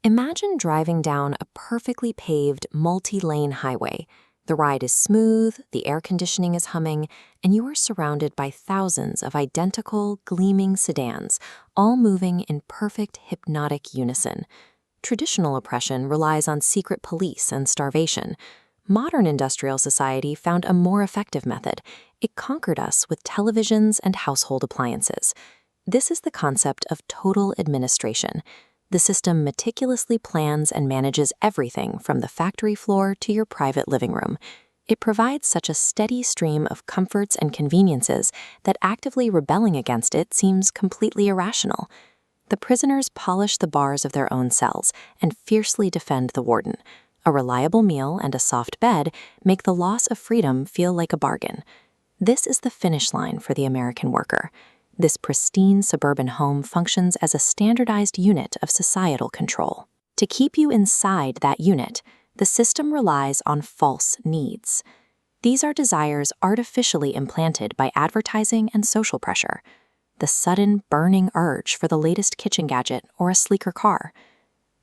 Imagine driving down a perfectly paved, multi-lane highway. The ride is smooth, the air conditioning is humming, and you are surrounded by thousands of identical, gleaming sedans, all moving in perfect hypnotic unison. Traditional oppression relies on secret police and starvation. Modern industrial society found a more effective method. It conquered us with televisions and household appliances. This is the concept of total administration. The system meticulously plans and manages everything from the factory floor to your private living room. It provides such a steady stream of comforts and conveniences that actively rebelling against it seems completely irrational. The prisoners polish the bars of their own cells and fiercely defend the warden. A reliable meal and a soft bed make the loss of freedom feel like a bargain. This is the finish line for the American worker. This pristine suburban home functions as a standardized unit of societal control. To keep you inside that unit, the system relies on false needs. These are desires artificially implanted by advertising and social pressure. The sudden burning urge for the latest kitchen gadget or a sleeker car.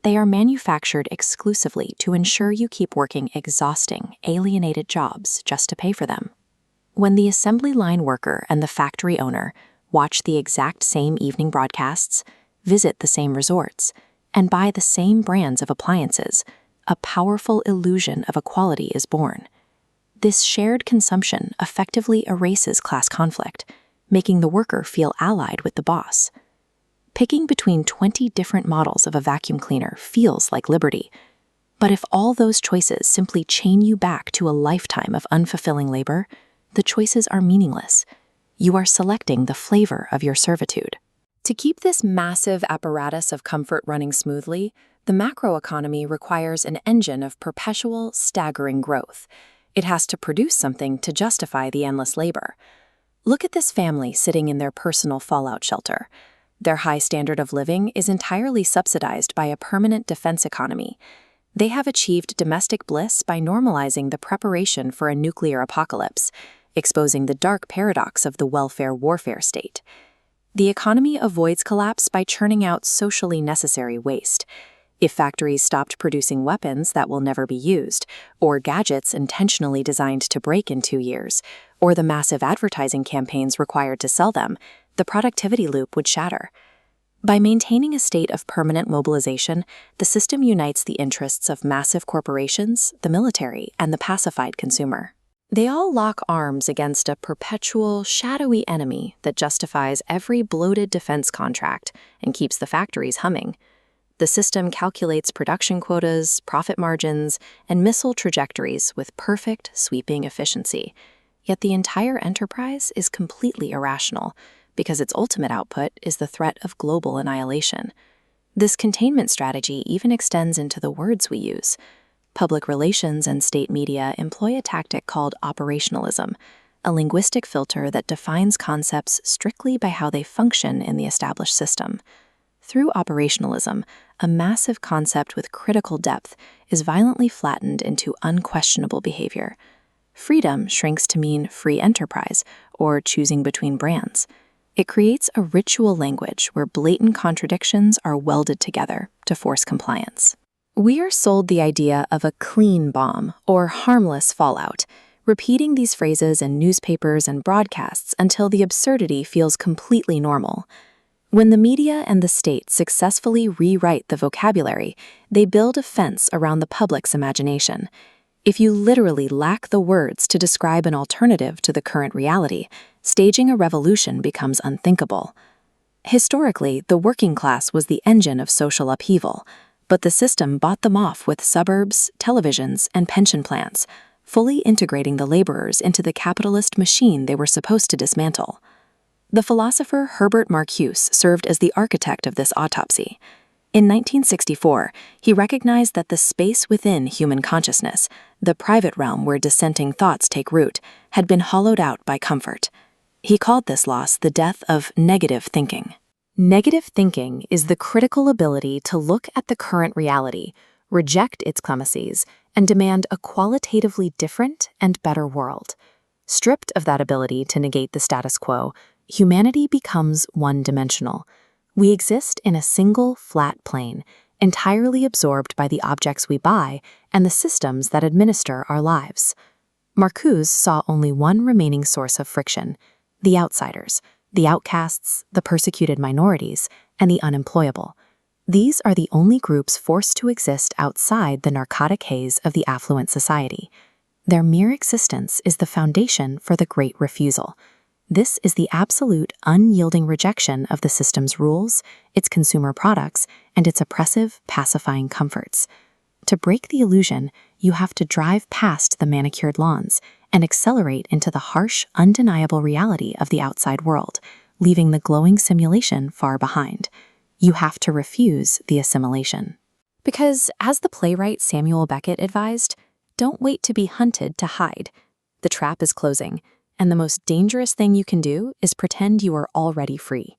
They are manufactured exclusively to ensure you keep working exhausting, alienated jobs just to pay for them. When the assembly line worker and the factory owner watch the exact same evening broadcasts, visit the same resorts, and buy the same brands of appliances, a powerful illusion of equality is born. This shared consumption effectively erases class conflict, making the worker feel allied with the boss. Picking between 20 different models of a vacuum cleaner feels like liberty. But if all those choices simply chain you back to a lifetime of unfulfilling labor, the choices are meaningless. You are selecting the flavor of your servitude. To keep this massive apparatus of comfort running smoothly, the macroeconomy requires an engine of perpetual, staggering growth. It has to produce something to justify the endless labor. Look at this family sitting in their personal fallout shelter. Their high standard of living is entirely subsidized by a permanent defense economy. They have achieved domestic bliss by normalizing the preparation for a nuclear apocalypse, exposing the dark paradox of the welfare-warfare state. The economy avoids collapse by churning out socially necessary waste. If factories stopped producing weapons that will never be used, or gadgets intentionally designed to break in 2 years, or the massive advertising campaigns required to sell them, the productivity loop would shatter. By maintaining a state of permanent mobilization, the system unites the interests of massive corporations, the military, and the pacified consumer. They all lock arms against a perpetual, shadowy enemy that justifies every bloated defense contract and keeps the factories humming. The system calculates production quotas, profit margins, and missile trajectories with perfect, sweeping efficiency. Yet the entire enterprise is completely irrational, because its ultimate output is the threat of global annihilation. This containment strategy even extends into the words we use. Public relations and state media employ a tactic called operationalism, a linguistic filter that defines concepts strictly by how they function in the established system. Through operationalism, a massive concept with critical depth is violently flattened into unquestionable behavior. Freedom shrinks to mean free enterprise or choosing between brands. It creates a ritual language where blatant contradictions are welded together to force compliance. We are sold the idea of a clean bomb or harmless fallout, repeating these phrases in newspapers and broadcasts until the absurdity feels completely normal. When the media and the state successfully rewrite the vocabulary, they build a fence around the public's imagination. If you literally lack the words to describe an alternative to the current reality, staging a revolution becomes unthinkable. Historically, the working class was the engine of social upheaval, but the system bought them off with suburbs, televisions, and pension plans, fully integrating the laborers into the capitalist machine they were supposed to dismantle. The philosopher Herbert Marcuse served as the architect of this autopsy. In 1964, he recognized that the space within human consciousness, the private realm where dissenting thoughts take root, had been hollowed out by comfort. He called this loss the death of negative thinking. Negative thinking is the critical ability to look at the current reality, reject its clemencies, and demand a qualitatively different and better world. Stripped of that ability to negate the status quo, humanity becomes one-dimensional. We exist in a single, flat plane, entirely absorbed by the objects we buy and the systems that administer our lives. Marcuse saw only one remaining source of friction: the outsiders, the outcasts, the persecuted minorities, and the unemployable. These are the only groups forced to exist outside the narcotic haze of the affluent society. Their mere existence is the foundation for the Great Refusal. This is the absolute, unyielding rejection of the system's rules, its consumer products, and its oppressive, pacifying comforts. To break the illusion, you have to drive past the manicured lawns and accelerate into the harsh, undeniable reality of the outside world, leaving the glowing simulation far behind. You have to refuse the assimilation. Because, as the playwright Samuel Beckett advised, don't wait to be hunted to hide. The trap is closing, and the most dangerous thing you can do is pretend you are already free.